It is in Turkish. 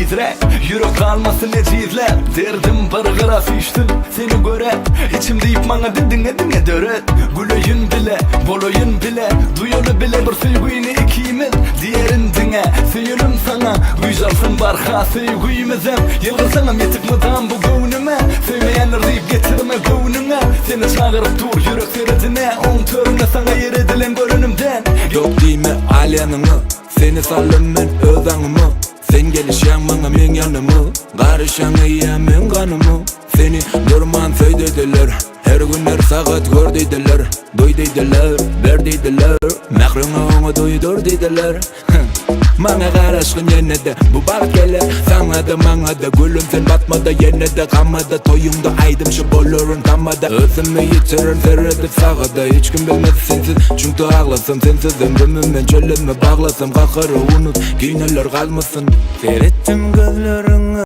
tizrek. Yürek kalmasın ecizler. Derdim bargıra fiştim seni göre. İçimde ip bana dedin döret. Güloyun bile, boloyun bile, duyunu bile bir sevgini ikimiz. Diğerin dine, söylerim sana. Güzelsin barha sevgimizem. Yılgırsana yetik mıdan bu gönlüme. Sevmeyenler deyip getirme gönlüne. Seni çağırıp dur yürek feridine. On törüne sana yer edilen görünümden. Yok deyme alyanını, seni salım men öz anımı. Sen gelişen bana men yanımı, karışan iya men kanımı. Seni durman söy dediler, her günler saat gör dediler. Duy dediler, ver dediler, mehrına onu duydur dediler. Bana karışkın yine de bu bak gelir. Sana da bana da gülüm sen batmada yine de kalmadı. Toyumda aydım şu bolurun kalmadı. Özümü yitirin ferredip sağada. Hiç kim bilmez sensiz çünkü ağlasam sensiz ömrümü çölüme bağlasam. Kakırı unut giyineler kalmasın. Seyrettim gözlerini.